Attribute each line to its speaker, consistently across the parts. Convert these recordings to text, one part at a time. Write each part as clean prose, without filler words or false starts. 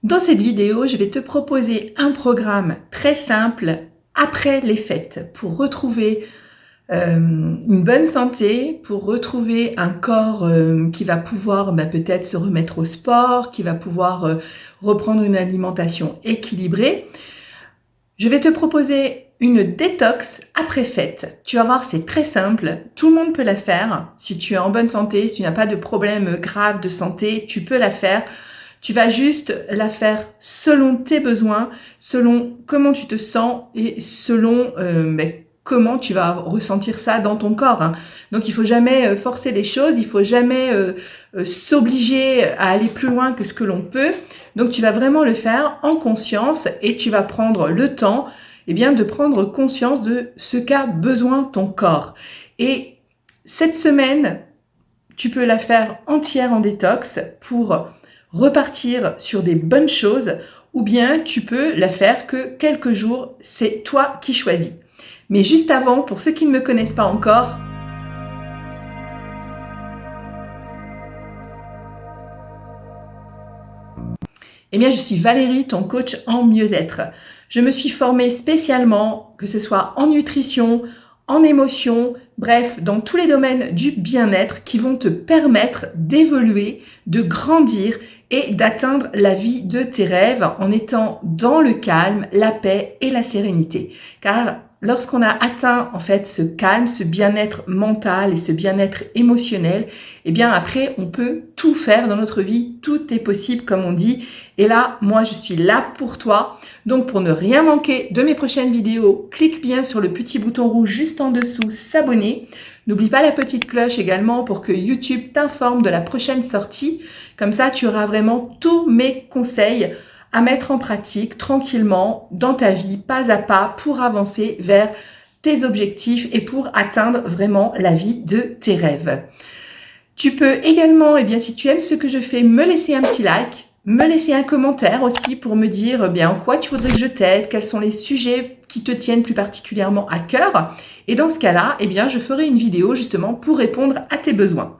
Speaker 1: Dans cette vidéo, je vais te proposer un programme très simple après les fêtes pour retrouver une bonne santé, pour retrouver un corps qui va pouvoir peut-être se remettre au sport, qui va pouvoir reprendre une alimentation équilibrée. Je vais te proposer une détox après fête. Tu vas voir, c'est très simple. Tout le monde peut la faire. Si tu es en bonne santé, si tu n'as pas de problème grave de santé, tu peux la faire. Tu vas juste la faire selon tes besoins, selon comment tu te sens et selon comment tu vas ressentir ça dans ton corps. Donc il faut jamais forcer les choses, il faut jamais s'obliger à aller plus loin que ce que l'on peut. Donc tu vas vraiment le faire en conscience et tu vas prendre le temps de prendre conscience de ce qu'a besoin ton corps. Et cette semaine, tu peux la faire entière en détox pour repartir sur des bonnes choses, ou bien tu peux la faire que quelques jours, c'est toi qui choisis. Mais juste avant, pour ceux qui ne me connaissent pas encore, je suis Valérie, ton coach en mieux-être. Je me suis formée spécialement, que ce soit en nutrition, en émotion, bref, dans tous les domaines du bien-être qui vont te permettre d'évoluer, de grandir et d'atteindre la vie de tes rêves en étant dans le calme, la paix et la sérénité. Car lorsqu'on a atteint en fait ce calme, ce bien-être mental et ce bien-être émotionnel, après on peut tout faire dans notre vie, tout est possible comme on dit. Et là, moi je suis là pour toi. Donc pour ne rien manquer de mes prochaines vidéos, clique bien sur le petit bouton rouge juste en dessous, s'abonner. N'oublie pas la petite cloche également pour que YouTube t'informe de la prochaine sortie. Comme ça, tu auras vraiment tous mes conseils à mettre en pratique tranquillement dans ta vie, pas à pas, pour avancer vers tes objectifs et pour atteindre vraiment la vie de tes rêves. Tu peux également, si tu aimes ce que je fais, me laisser un petit like, me laisser un commentaire aussi pour me dire en quoi tu voudrais que je t'aide, quels sont les sujets qui te tiennent plus particulièrement à cœur. Et dans ce cas-là, je ferai une vidéo justement pour répondre à tes besoins.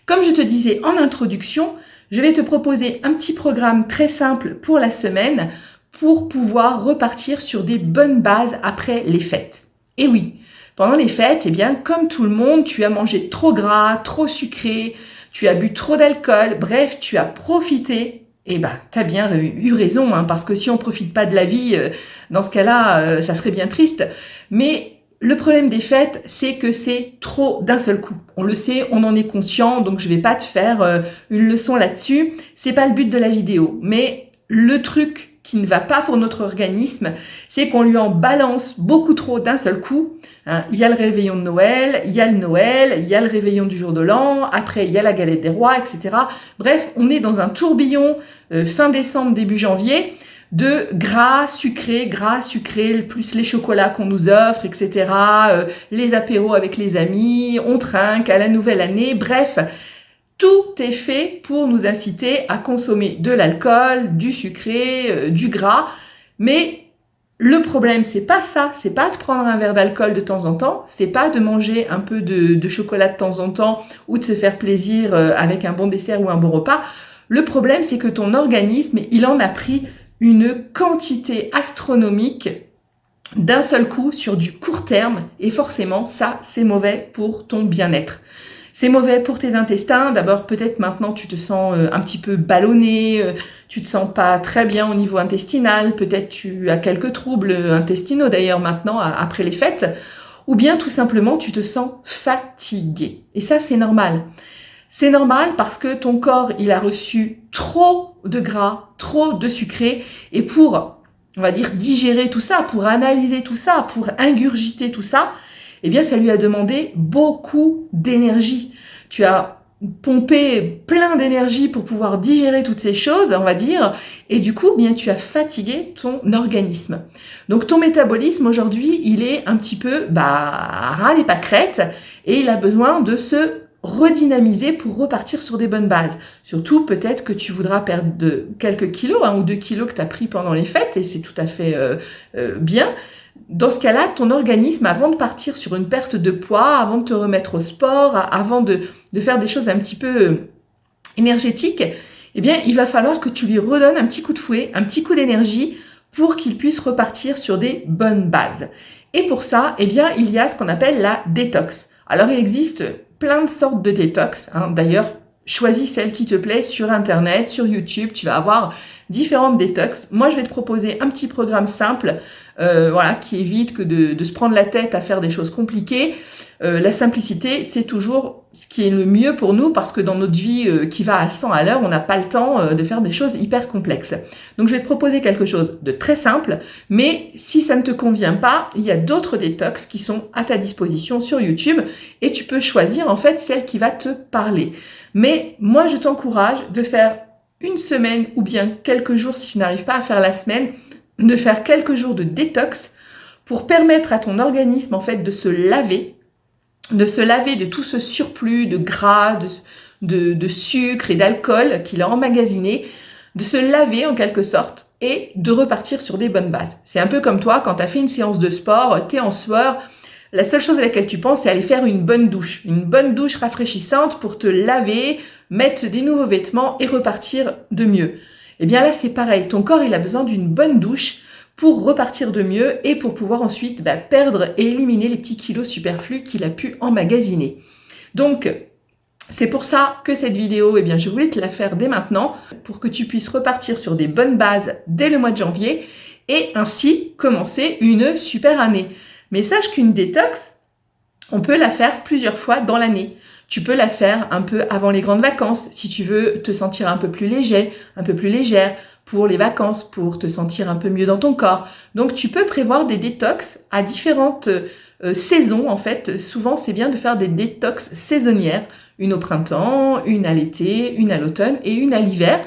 Speaker 1: Comme je te disais en introduction, je vais te proposer un petit programme très simple pour la semaine pour pouvoir repartir sur des bonnes bases après les fêtes. Et oui, pendant les fêtes, comme tout le monde, tu as mangé trop gras, trop sucré, tu as bu trop d'alcool, bref, tu as profité. Tu as bien eu raison, parce que si on ne profite pas de la vie, dans ce cas-là, ça serait bien triste. Mais le problème des fêtes, c'est que c'est trop d'un seul coup. On le sait, on en est conscient, donc je vais pas te faire une leçon là-dessus. C'est pas le but de la vidéo. Mais le truc qui ne va pas pour notre organisme, c'est qu'on lui en balance beaucoup trop d'un seul coup. Il y a le réveillon de Noël, il y a le Noël, il y a le réveillon du jour de l'an, après il y a la galette des rois, etc. Bref, on est dans un tourbillon fin décembre, début janvier, de gras sucré, plus les chocolats qu'on nous offre, etc. Les apéros avec les amis, on trinque à la nouvelle année, bref, tout est fait pour nous inciter à consommer de l'alcool, du sucré, du gras. Mais le problème, c'est pas ça, c'est pas de prendre un verre d'alcool de temps en temps, c'est pas de manger un peu de chocolat de temps en temps ou de se faire plaisir avec un bon dessert ou un bon repas. Le problème, c'est que ton organisme, il en a pris une quantité astronomique d'un seul coup sur du court terme et forcément ça c'est mauvais pour ton bien-être. C'est mauvais pour tes intestins. D'abord peut-être maintenant tu te sens un petit peu ballonné, tu te sens pas très bien au niveau intestinal, peut-être tu as quelques troubles intestinaux d'ailleurs maintenant après les fêtes, ou bien tout simplement tu te sens fatigué. Et ça c'est normal. C'est normal parce que ton corps, il a reçu trop de gras, trop de sucré. Et pour, on va dire, digérer tout ça, pour analyser tout ça, pour ingurgiter tout ça, ça lui a demandé beaucoup d'énergie. Tu as pompé plein d'énergie pour pouvoir digérer toutes ces choses, on va dire. Et du coup, tu as fatigué ton organisme. Donc, ton métabolisme, aujourd'hui, il est un petit peu, à ras les pâquerettes. Et il a besoin de se redynamiser pour repartir sur des bonnes bases. Surtout, peut-être que tu voudras perdre quelques kilos, 1 ou 2 kilos que tu as pris pendant les fêtes, et c'est tout à fait bien. Dans ce cas-là, ton organisme, avant de partir sur une perte de poids, avant de te remettre au sport, avant de faire des choses un petit peu énergétiques, eh bien, il va falloir que tu lui redonnes un petit coup de fouet, un petit coup d'énergie pour qu'il puisse repartir sur des bonnes bases. Et pour ça, eh bien, il y a ce qu'on appelle la détox. Alors, il existe plein de sortes de détox. D'ailleurs, choisis celle qui te plaît sur Internet, sur YouTube. Tu vas avoir différentes détox. Moi, je vais te proposer un petit programme simple, voilà, qui évite que de se prendre la tête à faire des choses compliquées. La simplicité, c'est toujours ce qui est le mieux pour nous parce que dans notre vie qui va à 100 à l'heure, on n'a pas le temps de faire des choses hyper complexes. Donc, je vais te proposer quelque chose de très simple, mais si ça ne te convient pas, il y a d'autres détox qui sont à ta disposition sur YouTube et tu peux choisir en fait celle qui va te parler. Mais moi, je t'encourage de faire une semaine ou bien quelques jours, si tu n'arrives pas à faire la semaine, de faire quelques jours de détox pour permettre à ton organisme en fait de se laver de tout ce surplus de gras, de sucre et d'alcool qu'il a emmagasiné, de se laver en quelque sorte et de repartir sur des bonnes bases. C'est un peu comme toi, quand tu as fait une séance de sport, tu es en sueur, la seule chose à laquelle tu penses, c'est aller faire une bonne douche rafraîchissante pour te laver, mettre des nouveaux vêtements et repartir de mieux. Eh bien là, c'est pareil, ton corps, il a besoin d'une bonne douche pour repartir de mieux et pour pouvoir ensuite perdre et éliminer les petits kilos superflus qu'il a pu emmagasiner. Donc, c'est pour ça que cette vidéo, eh bien, je voulais te la faire dès maintenant pour que tu puisses repartir sur des bonnes bases dès le mois de janvier et ainsi commencer une super année. Mais sache qu'une détox, on peut la faire plusieurs fois dans l'année. Tu peux la faire un peu avant les grandes vacances si tu veux te sentir un peu plus léger, un peu plus légère pour les vacances, pour te sentir un peu mieux dans ton corps. Donc, tu peux prévoir des détox à différentes saisons. En fait, souvent, c'est bien de faire des détox saisonnières. Une au printemps, une à l'été, une à l'automne et une à l'hiver,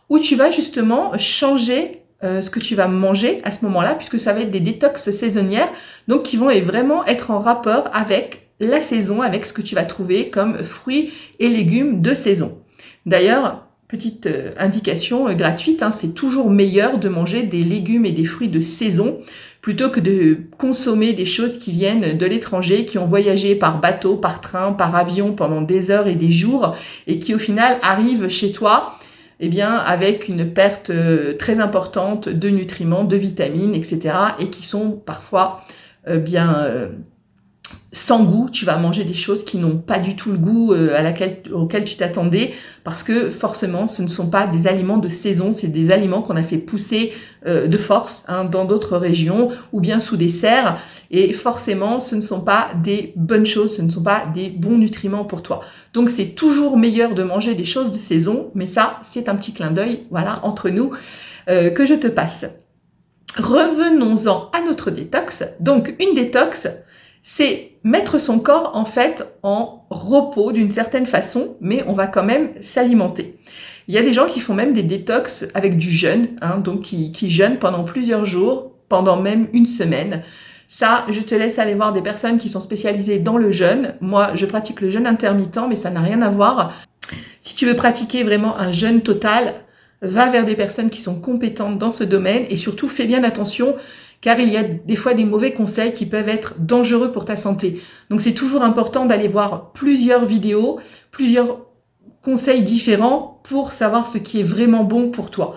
Speaker 1: où tu vas justement changer ce que tu vas manger à ce moment-là, puisque ça va être des détox saisonnières, donc qui vont vraiment être en rapport avec la saison, avec ce que tu vas trouver comme fruits et légumes de saison. D'ailleurs, petite indication gratuite, c'est toujours meilleur de manger des légumes et des fruits de saison plutôt que de consommer des choses qui viennent de l'étranger, qui ont voyagé par bateau, par train, par avion pendant des heures et des jours et qui au final arrivent chez toi avec une perte très importante de nutriments, de vitamines, etc. et qui sont parfois sans goût. Tu vas manger des choses qui n'ont pas du tout le goût auquel tu t'attendais parce que forcément ce ne sont pas des aliments de saison, c'est des aliments qu'on a fait pousser de force dans d'autres régions ou bien sous des serres et forcément ce ne sont pas des bonnes choses, ce ne sont pas des bons nutriments pour toi. Donc c'est toujours meilleur de manger des choses de saison, mais ça c'est un petit clin d'œil, voilà, entre nous que je te passe. Revenons-en à notre détox. Donc une détox, c'est mettre son corps en fait en repos d'une certaine façon, mais on va quand même s'alimenter. Il y a des gens qui font même des détox avec du jeûne, donc qui jeûnent pendant plusieurs jours, pendant même une semaine. Ça, je te laisse aller voir des personnes qui sont spécialisées dans le jeûne. Moi, je pratique le jeûne intermittent, mais ça n'a rien à voir. Si tu veux pratiquer vraiment un jeûne total, va vers des personnes qui sont compétentes dans ce domaine et surtout fais bien attention car il y a des fois des mauvais conseils qui peuvent être dangereux pour ta santé. Donc c'est toujours important d'aller voir plusieurs vidéos, plusieurs conseils différents pour savoir ce qui est vraiment bon pour toi.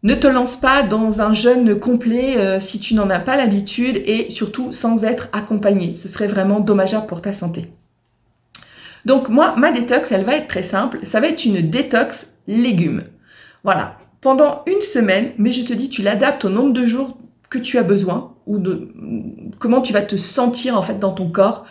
Speaker 1: Ne te lance pas dans un jeûne complet si tu n'en as pas l'habitude et surtout sans être accompagné. Ce serait vraiment dommageable pour ta santé. Donc moi, ma détox, elle va être très simple. Ça va être une détox légumes. Voilà, pendant une semaine, mais je te dis, tu l'adaptes au nombre de jours que tu as besoin ou de comment tu vas te sentir en fait dans ton corps.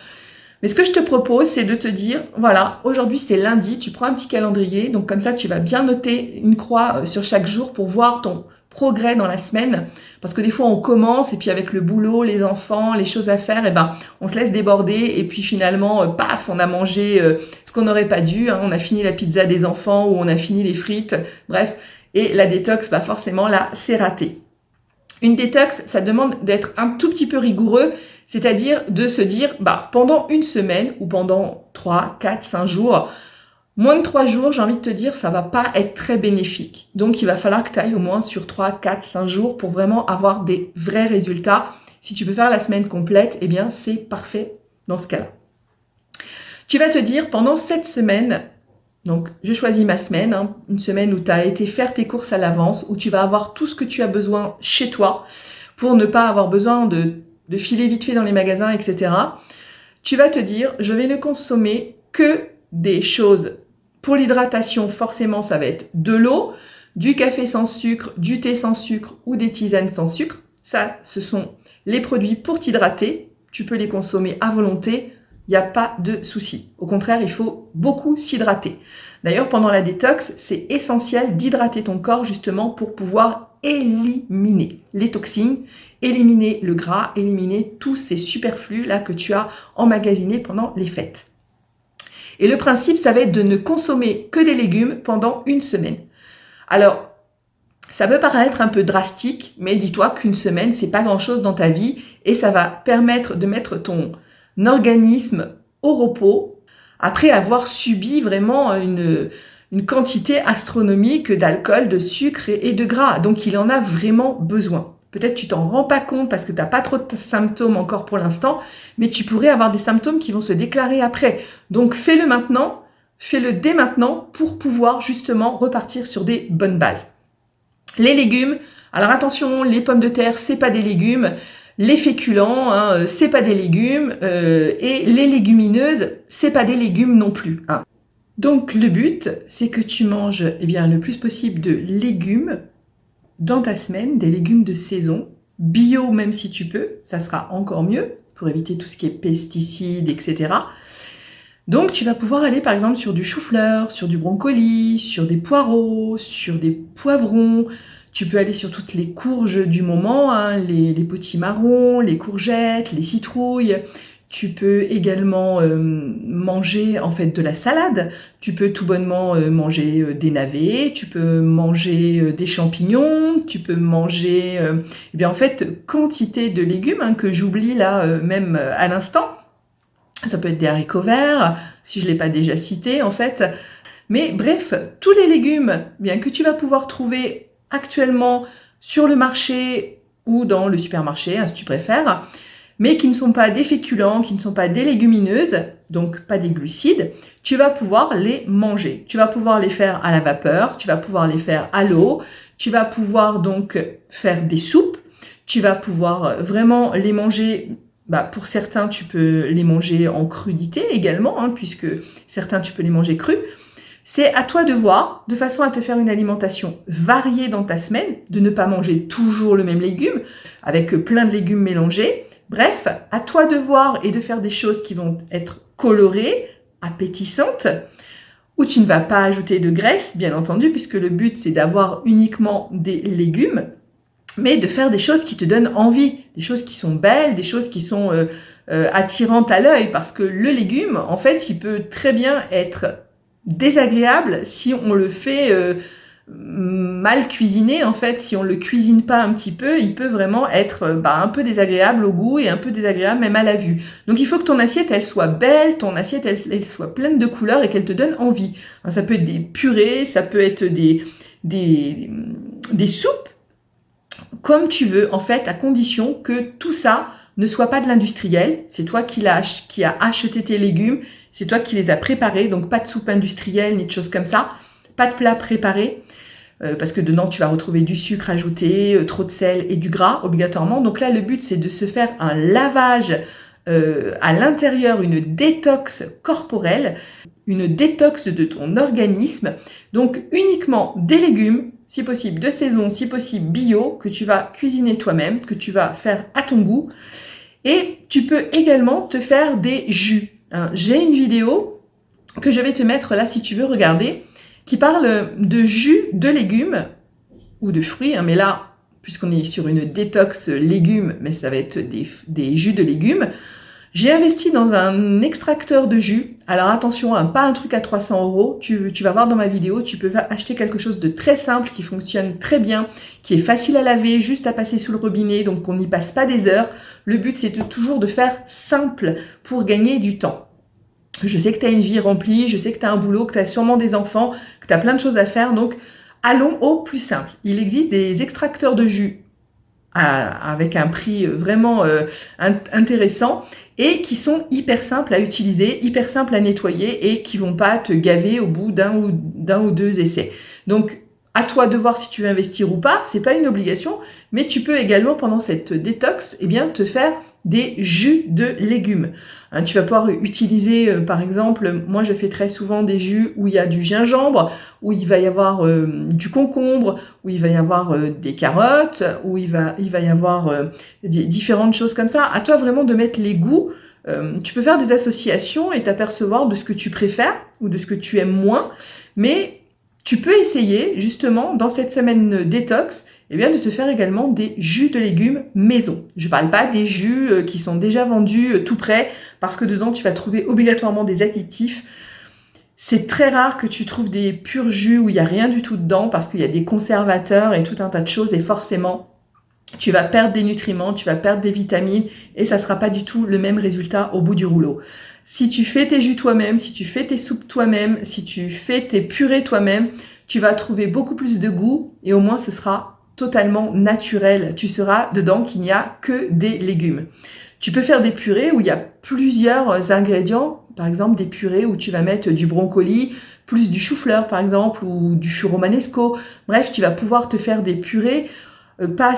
Speaker 1: Mais ce que je te propose, c'est de te dire, voilà, aujourd'hui c'est lundi, tu prends un petit calendrier, donc comme ça tu vas bien noter une croix sur chaque jour pour voir ton progrès dans la semaine, parce que des fois on commence et puis avec le boulot, les enfants, les choses à faire, on se laisse déborder et puis finalement, paf, on a mangé ce qu'on n'aurait pas dû, on a fini la pizza des enfants ou on a fini les frites, bref, et la détox, forcément là, c'est raté. Une détox, ça demande d'être un tout petit peu rigoureux, c'est-à-dire de se dire, pendant une semaine ou pendant 3, 4, 5 jours, moins de 3 jours, j'ai envie de te dire, ça va pas être très bénéfique. Donc, il va falloir que tu ailles au moins sur 3, 4, 5 jours pour vraiment avoir des vrais résultats. Si tu peux faire la semaine complète, c'est parfait dans ce cas-là. Tu vas te dire, pendant cette semaine, Donc, je choisis ma semaine, hein, une semaine où tu as été faire tes courses à l'avance, où tu vas avoir tout ce que tu as besoin chez toi pour ne pas avoir besoin de filer vite fait dans les magasins, etc. Tu vas te dire, je vais ne consommer que des choses pour l'hydratation. Forcément, ça va être de l'eau, du café sans sucre, du thé sans sucre ou des tisanes sans sucre. Ça, ce sont les produits pour t'hydrater. Tu peux les consommer à volonté. Il n'y a pas de souci. Au contraire, il faut beaucoup s'hydrater. D'ailleurs, pendant la détox, c'est essentiel d'hydrater ton corps justement pour pouvoir éliminer les toxines, éliminer le gras, éliminer tous ces superflus là que tu as emmagasinés pendant les fêtes. Et le principe, ça va être de ne consommer que des légumes pendant une semaine. Alors, ça peut paraître un peu drastique, mais dis-toi qu'une semaine, c'est pas grand-chose dans ta vie et ça va permettre de mettre ton organisme au repos après avoir subi vraiment une quantité astronomique d'alcool, de sucre et de gras. Donc, il en a vraiment besoin. Peut-être tu t'en rends pas compte parce que tu n'as pas trop de symptômes encore pour l'instant, mais tu pourrais avoir des symptômes qui vont se déclarer après. Donc, fais-le maintenant, fais-le dès maintenant pour pouvoir justement repartir sur des bonnes bases. Les légumes, alors attention, les pommes de terre, c'est pas des légumes. Les féculents, hein, c'est pas des légumes. Et les légumineuses, c'est pas des légumes non plus. Hein. Donc le but, c'est que tu manges le plus possible de légumes dans ta semaine, des légumes de saison, bio même si tu peux, ça sera encore mieux pour éviter tout ce qui est pesticides, etc. Donc tu vas pouvoir aller par exemple sur du chou-fleur, sur du brocoli, sur des poireaux, sur des poivrons. Tu peux aller sur toutes les courges du moment, hein, les potimarrons, les courgettes, les citrouilles. Tu peux également manger en fait de la salade. Tu peux tout bonnement manger des navets. Tu peux manger des champignons. Tu peux manger en fait quantité de légumes hein, que j'oublie là même à l'instant. Ça peut être des haricots verts, si je ne l'ai pas déjà cité en fait. Mais bref, tous les légumes bien que tu vas pouvoir trouver actuellement sur le marché ou dans le supermarché, hein, si tu préfères, mais qui ne sont pas des féculents, qui ne sont pas des légumineuses, donc pas des glucides, tu vas pouvoir les manger. Tu vas pouvoir les faire à la vapeur, tu vas pouvoir les faire à l'eau, tu vas pouvoir donc faire des soupes, tu vas pouvoir vraiment les manger. Pour certains, tu peux les manger en crudité également, hein, puisque certains, tu peux les manger crus. C'est à toi de voir, de façon à te faire une alimentation variée dans ta semaine, de ne pas manger toujours le même légume, avec plein de légumes mélangés. Bref, à toi de voir et de faire des choses qui vont être colorées, appétissantes, où tu ne vas pas ajouter de graisse, bien entendu, puisque le but, c'est d'avoir uniquement des légumes, mais de faire des choses qui te donnent envie, des choses qui sont belles, des choses qui sont attirantes à l'œil, parce que le légume, en fait, il peut très bien être désagréable si on le fait mal cuisiné. En fait, si on le cuisine pas un petit peu, il peut vraiment être un peu désagréable au goût et un peu désagréable même à la vue. Donc il faut que ton assiette, elle soit belle, ton assiette, elle soit pleine de couleurs et qu'elle te donne envie. Alors, ça peut être des purées, ça peut être des soupes, comme tu veux, en fait, à condition que tout ça ne soit pas de l'industriel. C'est toi qui as acheté tes légumes, c'est toi qui les as préparés, donc pas de soupe industrielle ni de choses comme ça, pas de plat préparé, parce que dedans tu vas retrouver du sucre ajouté, trop de sel et du gras obligatoirement. Donc là, le but, c'est de se faire un lavage à l'intérieur, une détox corporelle, une détox de ton organisme. Donc uniquement des légumes, si possible de saison, si possible bio, que tu vas cuisiner toi-même, que tu vas faire à ton goût. Et tu peux également te faire des jus. Hein. J'ai une vidéo que je vais te mettre là si tu veux regarder, qui parle de jus de légumes ou de fruits. Hein, mais là, puisqu'on est sur une détox légumes, mais ça va être des jus de légumes. J'ai investi dans un extracteur de jus. Alors attention, hein, pas un truc à 300 €. Tu vas voir dans ma vidéo, tu peux acheter quelque chose de très simple, qui fonctionne très bien, qui est facile à laver, juste à passer sous le robinet, donc on n'y passe pas des heures. Le but, c'est toujours de faire simple pour gagner du temps. Je sais que tu as une vie remplie, je sais que tu as un boulot, que tu as sûrement des enfants, que tu as plein de choses à faire, donc allons au plus simple. Il existe des extracteurs de jus avec un prix vraiment intéressant et qui sont hyper simples à utiliser, hyper simples à nettoyer et qui vont pas te gaver au bout d'un ou deux essais. Donc, à toi de voir si tu veux investir ou pas, c'est pas une obligation, mais tu peux également pendant cette détox, eh bien, te faire des jus de légumes. Hein, tu vas pouvoir utiliser, par exemple, moi je fais très souvent des jus où il y a du gingembre, où il va y avoir du concombre, où il va y avoir des carottes, où il va y avoir différentes choses comme ça. À toi vraiment de mettre les goûts. Tu peux faire des associations et t'apercevoir de ce que tu préfères ou de ce que tu aimes moins, mais tu peux essayer justement dans cette semaine détox eh bien, de te faire également des jus de légumes maison. Je ne parle pas des jus qui sont déjà vendus tout prêts parce que dedans tu vas trouver obligatoirement des additifs. C'est très rare que tu trouves des purs jus où il n'y a rien du tout dedans parce qu'il y a des conservateurs et tout un tas de choses et forcément tu vas perdre des nutriments, tu vas perdre des vitamines et ça ne sera pas du tout le même résultat au bout du rouleau. Si tu fais tes jus toi-même, si tu fais tes soupes toi-même, si tu fais tes purées toi-même, tu vas trouver beaucoup plus de goût et au moins ce sera totalement naturel. Tu sauras dedans qu'il n'y a que des légumes. Tu peux faire des purées où il y a plusieurs ingrédients, par exemple des purées où tu vas mettre du brocoli, plus du chou-fleur par exemple, ou du chou romanesco. Bref, tu vas pouvoir te faire des purées, pas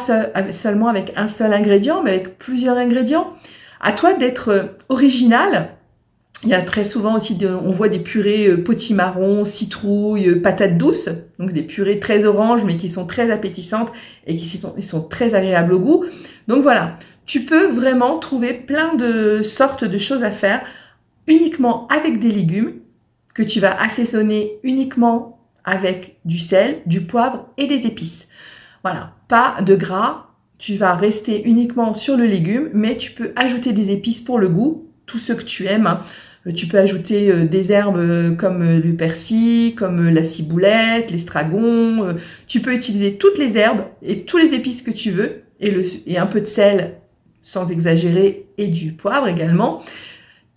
Speaker 1: seulement avec un seul ingrédient, mais avec plusieurs ingrédients. À toi d'être original. Il y a très souvent aussi, on voit des purées potimarron, citrouille, patates douces, donc des purées très oranges mais qui sont très appétissantes et qui sont très agréables au goût. Donc voilà, tu peux vraiment trouver plein de sortes de choses à faire uniquement avec des légumes que tu vas assaisonner uniquement avec du sel, du poivre et des épices. Voilà, pas de gras, tu vas rester uniquement sur le légume, mais tu peux ajouter des épices pour le goût, tous ceux que tu aimes. Tu peux ajouter des herbes comme le persil, comme la ciboulette, l'estragon. Tu peux utiliser toutes les herbes et tous les épices que tu veux et un peu de sel sans exagérer et du poivre également.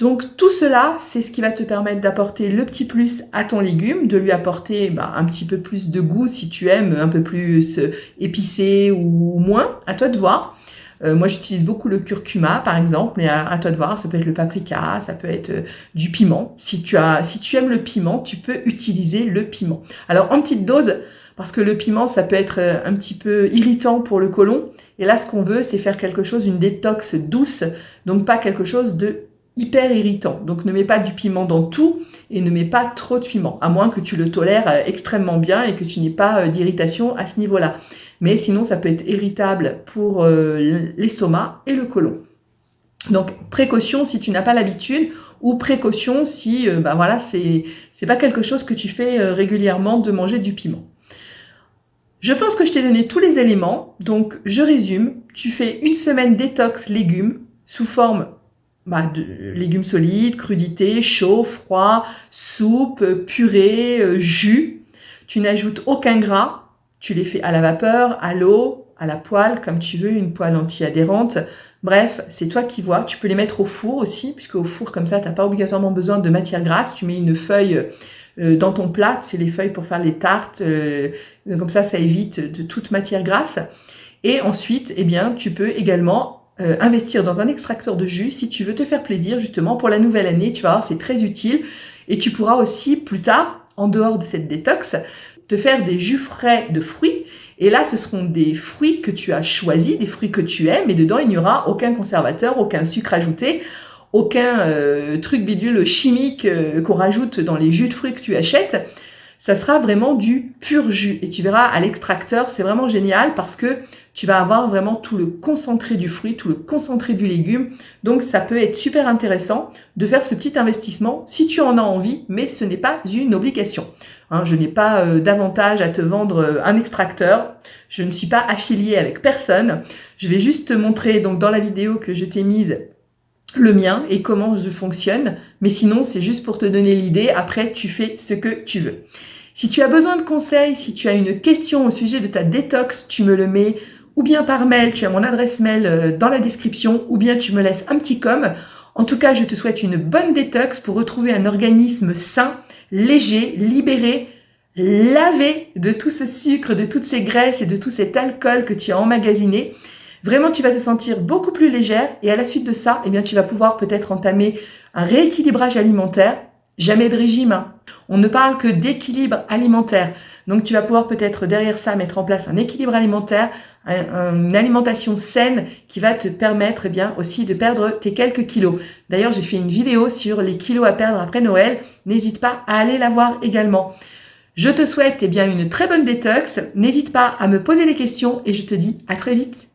Speaker 1: Donc tout cela, c'est ce qui va te permettre d'apporter le petit plus à ton légume, de lui apporter un petit peu plus de goût si tu aimes un peu plus épicé ou moins, à toi de voir. Moi, j'utilise beaucoup le curcuma, par exemple, mais à toi de voir, ça peut être le paprika, ça peut être du piment. Si tu aimes le piment, tu peux utiliser le piment. Alors, en petite dose, parce que le piment, ça peut être un petit peu irritant pour le côlon. Et là, ce qu'on veut, c'est faire quelque chose, une détox douce, donc pas quelque chose de hyper irritant. Donc, ne mets pas du piment dans tout et ne mets pas trop de piment, à moins que tu le tolères extrêmement bien et que tu n'aies pas d'irritation à ce niveau-là. Mais sinon, ça peut être irritable pour l'estomac et le côlon. Donc, précaution si tu n'as pas l'habitude ou précaution si voilà, c'est pas quelque chose que tu fais régulièrement de manger du piment. Je pense que je t'ai donné tous les éléments. Donc, je résume. Tu fais une semaine détox légumes sous forme de légumes solides, crudités, chaud, froid, soupe, purée, jus. Tu n'ajoutes aucun gras. Tu les fais à la vapeur, à l'eau, à la poêle, comme tu veux, une poêle anti-adhérente. Bref, c'est toi qui vois. Tu peux les mettre au four aussi, puisque au four, comme ça, tu n'as pas obligatoirement besoin de matière grasse. Tu mets une feuille dans ton plat. C'est les feuilles pour faire les tartes. Comme ça évite de toute matière grasse. Et ensuite, eh bien, tu peux également investir dans un extracteur de jus si tu veux te faire plaisir, justement, pour la nouvelle année. Tu vas voir, c'est très utile. Et tu pourras aussi, plus tard, en dehors de cette détox, te faire des jus frais de fruits. Et là, ce seront des fruits que tu as choisis, des fruits que tu aimes. Et dedans, il n'y aura aucun conservateur, aucun sucre ajouté, aucun truc bidule chimique qu'on rajoute dans les jus de fruits que tu achètes. Ça sera vraiment du pur jus. Et tu verras, à l'extracteur, c'est vraiment génial parce que tu vas avoir vraiment tout le concentré du fruit, tout le concentré du légume. Donc, ça peut être super intéressant de faire ce petit investissement si tu en as envie, mais ce n'est pas une obligation. Je n'ai pas d'avantage à te vendre un extracteur. Je ne suis pas affiliée avec personne. Je vais juste te montrer donc dans la vidéo que je t'ai mise le mien et comment je fonctionne. Mais sinon, c'est juste pour te donner l'idée. Après, tu fais ce que tu veux. Si tu as besoin de conseils, si tu as une question au sujet de ta détox, tu me le mets ou bien par mail, tu as mon adresse mail dans la description, ou bien tu me laisses un petit com. En tout cas, je te souhaite une bonne détox pour retrouver un organisme sain, léger, libéré, lavé de tout ce sucre, de toutes ces graisses et de tout cet alcool que tu as emmagasiné. Vraiment, tu vas te sentir beaucoup plus légère et à la suite de ça, eh bien, tu vas pouvoir peut-être entamer un rééquilibrage alimentaire. Jamais de régime, hein. On ne parle que d'équilibre alimentaire. Donc, tu vas pouvoir peut-être derrière ça mettre en place un équilibre alimentaire, une alimentation saine qui va te permettre eh bien, aussi de perdre tes quelques kilos. D'ailleurs, j'ai fait une vidéo sur les kilos à perdre après Noël. N'hésite pas à aller la voir également. Je te souhaite eh bien, une très bonne détox. N'hésite pas à me poser des questions et je te dis à très vite.